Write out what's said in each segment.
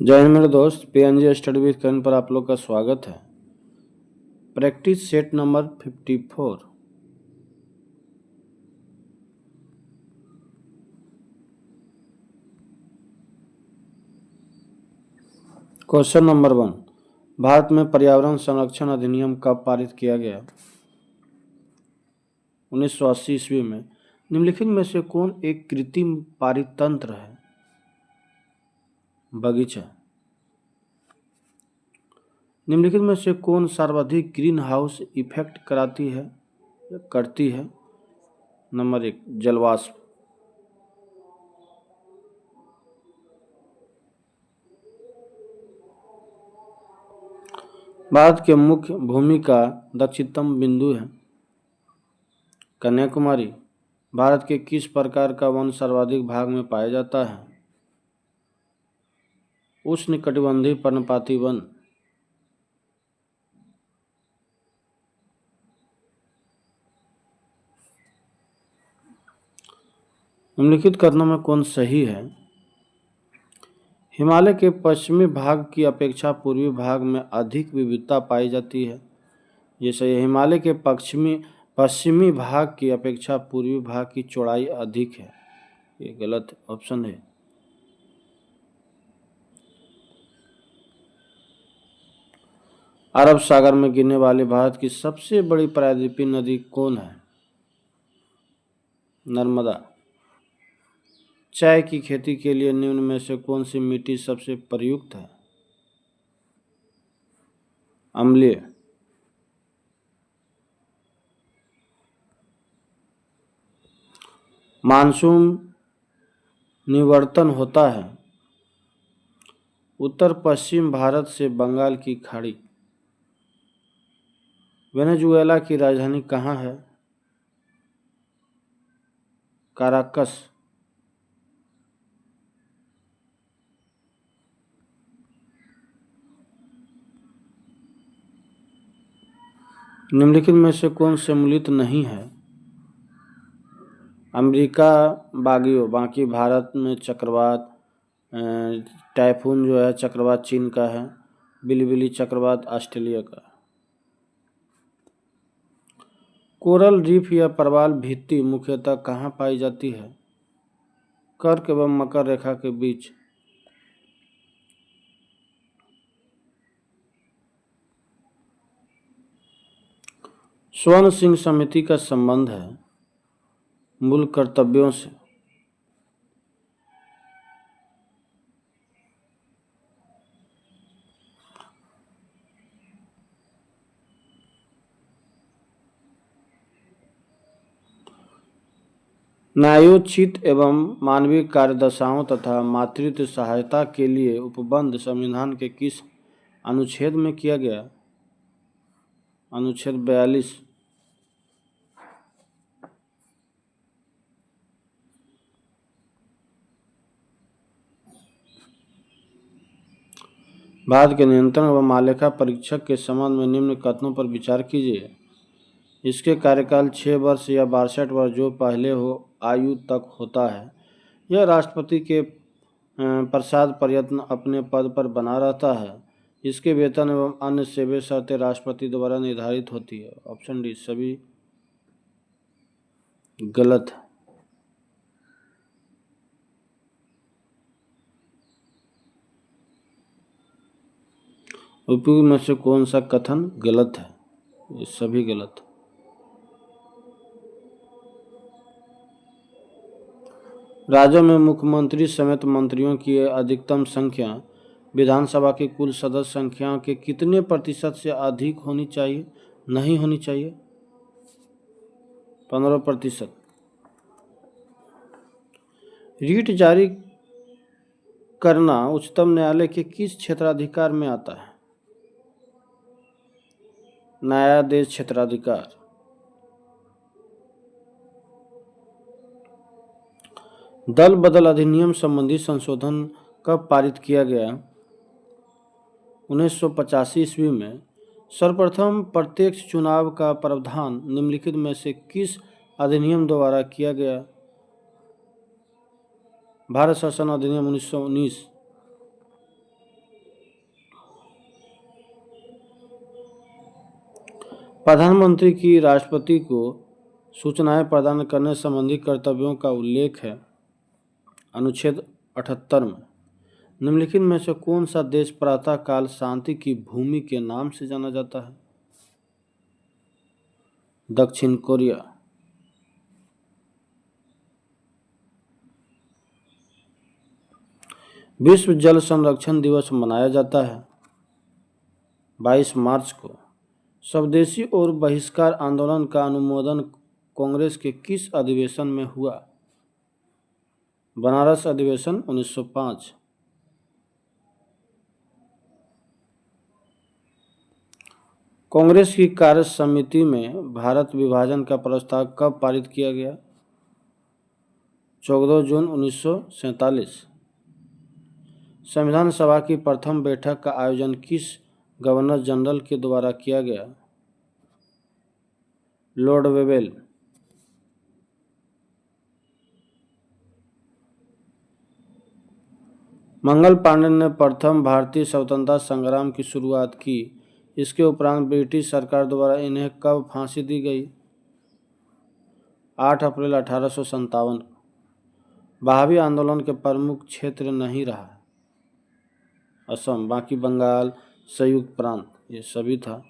जय हिंद मेरे दोस्त, पीएनजी स्टडी विद करण पर आप लोग का स्वागत है। Practice set number 54। Question number 1, Bharat में पर्यावरण संरक्षण अधिनियम कब पारित किया गया? 1980 ईस्वी में। निम्नलिखित में से कौन एक कृत्रिम पारितंत्र है? बगीचा। निम्नलिखित में से कौन सर्वाधिक ग्रीन हाउस इफेक्ट करती है? नंबर 1, जलवाष्प। भारत के मुख्य भूमि का दक्षिणतम बिंदु है कन्याकुमारी। भारत के किस प्रकार का वन सर्वाधिक भाग में पाया जाता है? उष्णकटिबंधीय पर्णपाती वन। निम्नलिखित कथनों में कौन सही है? हिमालय के पश्चिमी भाग की अपेक्षा पूर्वी भाग में अधिक विविधता पाई जाती है। ये सही है। हिमालय के पश्चिमी भाग की अपेक्षा पूर्वी भाग की चौड़ाई अधिक है। ये गलत ऑप्शन है। अरब सागर में गिरने वाली भारत की सबसे बड़ी प्रायद्वीपीय नदी कौन है? नर्मदा। चाय की खेती के लिए निम्न में से कौन सी मिट्टी सबसे प्रयुक्त है? अम्लीय। मानसून निवर्तन होता है उत्तर पश्चिम भारत से बंगाल की खाड़ी। वेनेजुएला की राजधानी कहाँ है? काराकस। निम्नलिखित में से कौन सम्मिलित नहीं है? अमेरिका बाकी भारत में चक्रवात, टाइफून जो है चक्रवात चीन का है, बिलिबिली चक्रवात ऑस्ट्रेलिया का। कोरल रीफ या प्रवाल भित्ति मुख्यतः कहाँ पाई जाती है? कर्क एवं मकर रेखा के बीच। स्वर्ण सिंह समिति का संबंध है मूल कर्तव्यों से। न्यायोचित एवं मानवीय कार्यदशाओं तथा मातृत्व सहायता के लिए उपबंध संविधान के किस अनुच्छेद में किया गया? अनुच्छेद 42। भारत के नियंत्रण एवं मालेखा परीक्षक के संबंध में निम्न कथनों पर विचार कीजिए। इसके कार्यकाल 6 वर्ष या 62 वर्ष जो पहले हो आयु तक होता है। यह राष्ट्रपति के प्रसाद प्रयत्न अपने पद पर बना रहता है। इसके वेतन एवं अन्य सेवा शर्तें राष्ट्रपति द्वारा निर्धारित होती है। ऑप्शन डी सभी गलत है। उपयुक्त में से कौन सा कथन गलत है? ये सभी गलत है। राज्यों में मुख्यमंत्री समेत मंत्रियों की अधिकतम संख्या विधानसभा की कुल सदस्य संख्या के कितने प्रतिशत से अधिक होनी चाहिए? नहीं होनी चाहिए? 15%। रीट जारी करना उच्चतम न्यायालय के किस क्षेत्राधिकार में आता है? न्यायाधीश क्षेत्राधिकार। दल बदल अधिनियम संबंधी संशोधन कब पारित किया गया? 1985 ईस्वी में। सर्वप्रथम प्रत्यक्ष चुनाव का प्रावधान निम्नलिखित में से किस अधिनियम द्वारा किया गया? भारत शासन अधिनियम 1919। प्रधानमंत्री की राष्ट्रपति को सूचनाएं प्रदान करने संबंधी कर्तव्यों का उल्लेख है अनुच्छेद 78 में। निम्नलिखित में से कौन सा देश प्रातः काल शांति की भूमि के नाम से जाना जाता है? दक्षिण कोरिया। विश्व जल संरक्षण दिवस मनाया जाता है 22 मार्च को। स्वदेशी और बहिष्कार आंदोलन का अनुमोदन कांग्रेस के किस अधिवेशन में हुआ? बनारस अधिवेशन 1905। कांग्रेस की कार्य समिति में भारत विभाजन का प्रस्ताव कब पारित किया गया? 14 जून 1947। संविधान सभा की प्रथम बैठक का आयोजन किस गवर्नर जनरल के द्वारा किया गया? Lord Wavell. मंगल पांडे ने प्रथम भारतीय स्वतंत्रता संग्राम की शुरुआत की। इसके उपरांत ब्रिटिश सरकार द्वारा इन्हें कब फांसी दी गई? 8 अप्रैल 1857। वहाबी आंदोलन के प्रमुख क्षेत्र नहीं रहा असम, बाकी बंगाल, संयुक्त प्रांत, ये सभी था।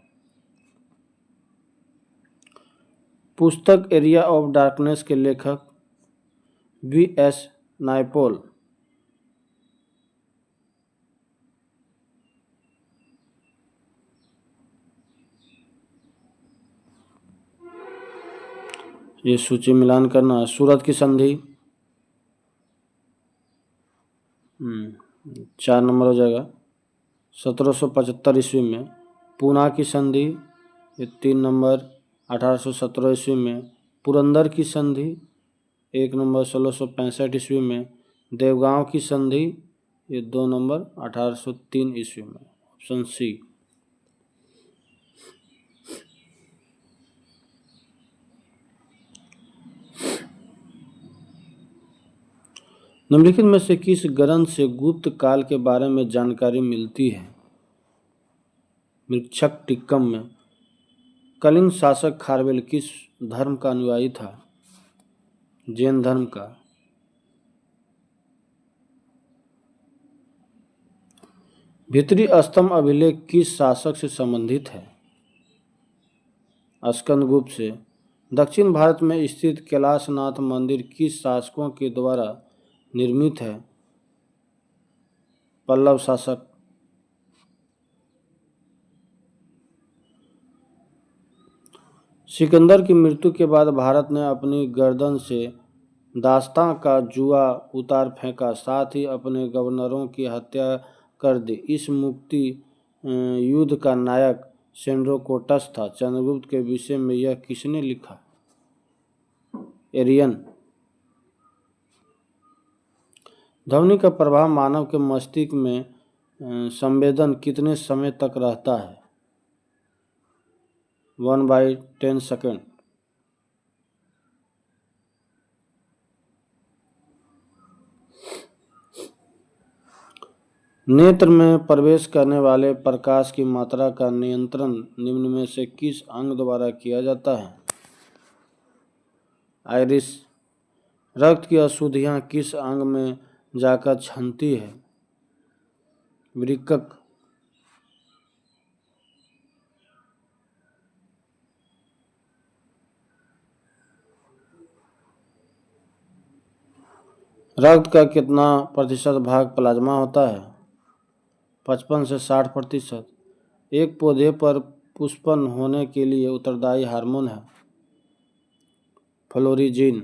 पुस्तक एरिया ऑफ डार्कनेस के लेखक V.S. नायपॉल। ये सूची मिलान करना है। सूरत की संधि 4 नंबर हो जाएगा 1775 ईस्वी में। पूना की संधि ये 3 नंबर 1817 ईस्वी में। पुरंदर की संधि 1 नंबर 1665 ईस्वी में। देवगांव की संधि ये 2 नंबर 1803 ईस्वी में। Option C. निम्नलिखित में से किस ग्रंथ से गुप्त काल के बारे में जानकारी मिलती है? मृच्छक टिक्कम में। कलिंग शासक खारवेल किस धर्म का अनुयायी था? जैन धर्म का। भीतरी स्तंभ अभिलेख किस शासक से संबंधित है? स्कंदगुप्त से। दक्षिण भारत में स्थित कैलाशनाथ मंदिर किस शासकों के द्वारा निर्मित है? पल्लव शासक। सिकंदर की मृत्यु के बाद भारत ने अपनी गर्दन से दास्तां का जुआ उतार फेंका, साथ ही अपने गवर्नरों की हत्या कर दी। इस मुक्ति युद्ध का नायक सेंड्रोकोटस था। चंद्रगुप्त के विषय में यह किसने लिखा? एरियन। ध्वनि का प्रभाव मानव के मस्तिष्क में संवेदन कितने समय तक रहता है? 1/10 सेकेंड। नेत्र में प्रवेश करने वाले प्रकाश की मात्रा का नियंत्रण निम्न में से किस अंग द्वारा किया जाता है? आइरिस। रक्त की अशुद्धियाँ किस अंग में जाकर छनती है? वृक्क। रक्त का कितना प्रतिशत भाग प्लाज्मा होता है? 55 से 60%। एक पौधे पर पुष्पन होने के लिए उत्तरदायी हार्मोन है? फ्लोरिजीन।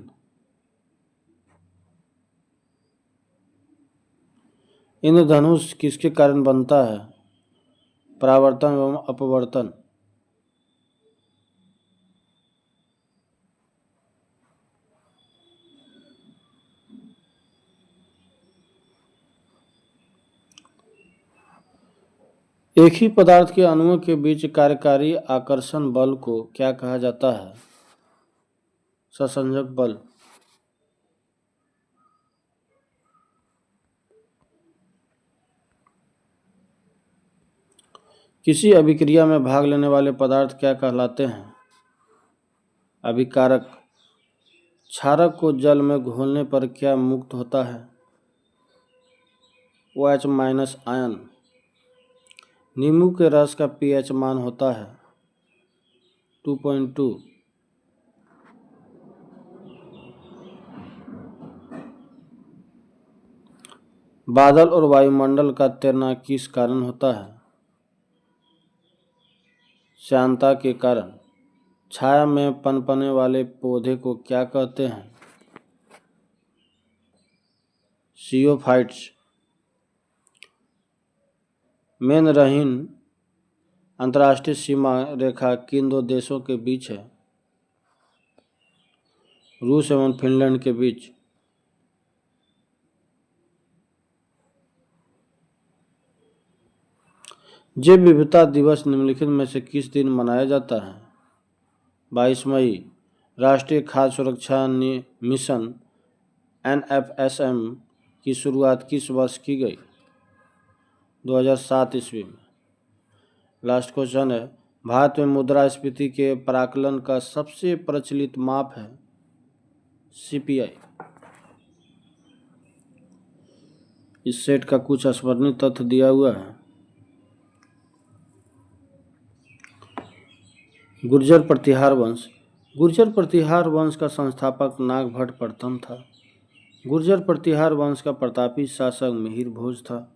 इंद्रधनुष किसके कारण बनता है? परावर्तन एवं अपवर्तन। एक ही पदार्थ के अणुओं के बीच कार्यकारी आकर्षण बल को क्या कहा जाता है? सहसंयोजक बल। किसी अभिक्रिया में भाग लेने वाले पदार्थ क्या कहलाते हैं? अभिकारक। क्षारक को जल में घोलने पर क्या मुक्त होता है? OH- ion. नींबू के रस का pH मान होता है 2.2। बादल और वायुमंडल का तैरना किस कारण होता है? श्यानता के कारण। छाया में पनपने वाले पौधे को क्या कहते हैं? सियोफाइट्स। मेनरहीन अंतर्राष्ट्रीय सीमा रेखा किन दो देशों के बीच है? रूस एवं फिनलैंड के बीच। जैव विविधता दिवस निम्नलिखित में से किस दिन मनाया जाता है? 22 मई। राष्ट्रीय खाद्य सुरक्षा मिशन NFSM की शुरुआत किस वर्ष की गई? 2007 ईस्वी में। लास्ट क्वेश्चन है, भारत में मुद्रास्फीति के प्राकलन का सबसे प्रचलित माप है? CPI। इस सेट का कुछ स्मरणीय तथ्य दिया हुआ है। गुर्जर प्रतिहार वंश। गुर्जर प्रतिहार वंश का संस्थापक नागभट्ट प्रथम था। गुर्जर प्रतिहार वंश का प्रतापी शासक मिहिर भोज था।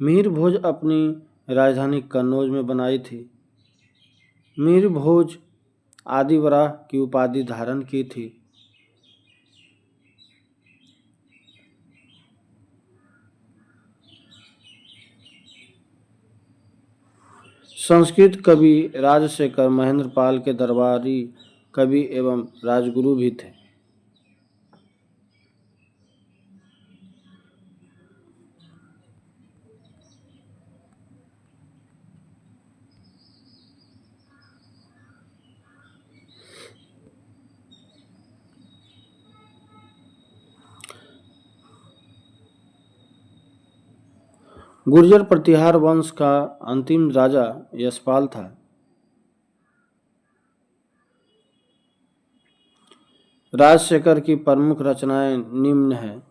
मिहिर भोज अपनी राजधानी कन्नौज में बनाई थी। मिहिर भोज आदिवराह की उपाधि धारण की थी। संस्कृत कवि राजशेखर महेंद्रपाल के दरबारी कवि एवं राजगुरु भी थे। गुर्जर प्रतिहार वंश का अंतिम राजा यशपाल था। राजशेखर की प्रमुख रचनाएं निम्न हैं: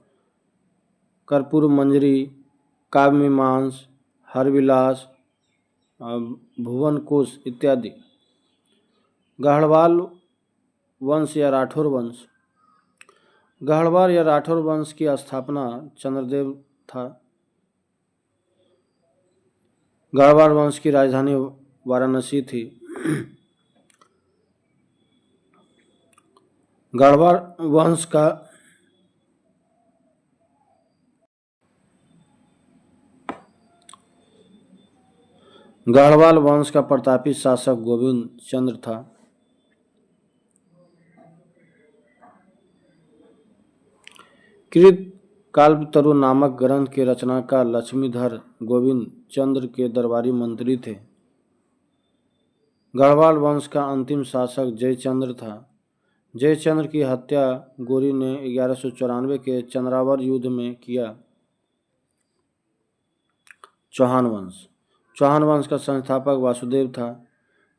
कर्पूर मंजरी, काव्यमीमांस, हरविलास, भुवन कोश इत्यादि। गढ़वाल वंश या राठौर वंश। गढ़वाल या राठौर वंश की स्थापना चंद्रदेव था। गढ़वाल वंश की राजधानी वाराणसी थी। गढ़वाल वंश का गढ़वाल वंश का प्रतापी शासक गोविंद चंद्र था। कृत काल्पतरु नामक ग्रंथ के रचनाकार लक्ष्मीधर गोविंद चंद्र के दरबारी मंत्री थे। गढ़वाल वंश का अंतिम शासक जयचंद्र था। जयचंद्र की हत्या गोरी ने 1194 के चंद्रावर युद्ध में किया। चौहान वंश। चौहान वंश का संस्थापक वासुदेव था।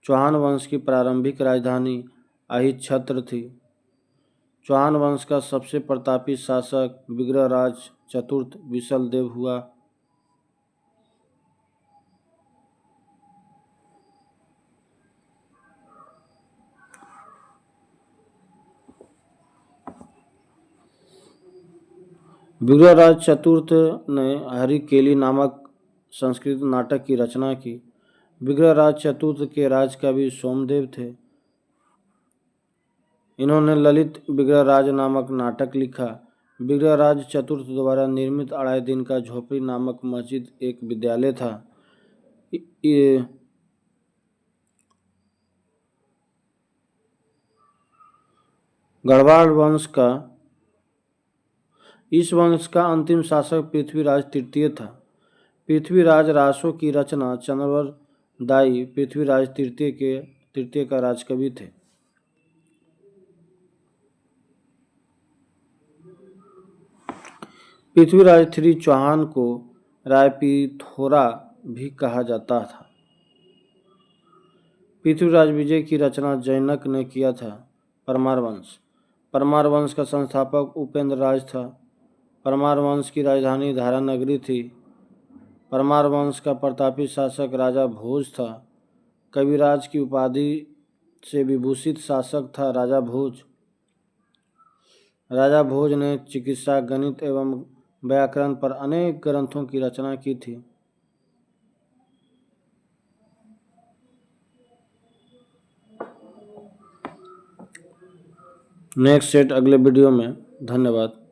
चौहान वंश की प्रारंभिक राजधानी अहिच्छत्र थी। चौहान वंश का सबसे प्रतापी शासक विग्रहराज चतुर्थ विशलदेव हुआ। विग्रहराज चतुर्थ ने हरिकेली नामक संस्कृत नाटक की रचना की। विग्रहराज चतुर्थ के राजकवि सोमदेव थे। इन्होंने ललित विग्रहराज नामक नाटक लिखा। विग्रहराज चतुर्थ द्वारा निर्मित अढ़ाई दिन का झोपड़ी नामक मस्जिद एक विद्यालय था। गढ़वाल वंश का इस वंश का अंतिम शासक पृथ्वीराज तृतीय था। पृथ्वीराज रासो की रचना चंद्रवर दाई पृथ्वीराज तृतीय का राजकवि थे। पृथ्वीराज III चौहान को रायपीथोरा भी कहा जाता था। पृथ्वीराज विजय की रचना जैनक ने किया था। परमार वंश। परमार वंश का संस्थापक उपेंद्र राज था। परमार वंश की राजधानी धारानगरी थी। परमार वंश का प्रतापी शासक राजा भोज था। कविराज की उपाधि से विभूषित शासक था राजा भोज। राजा भोज ने चिकित्सा, गणित एवं व्याकरण पर अनेक ग्रंथों की रचना की थी। नेक्स्ट सेट अगले वीडियो में। धन्यवाद।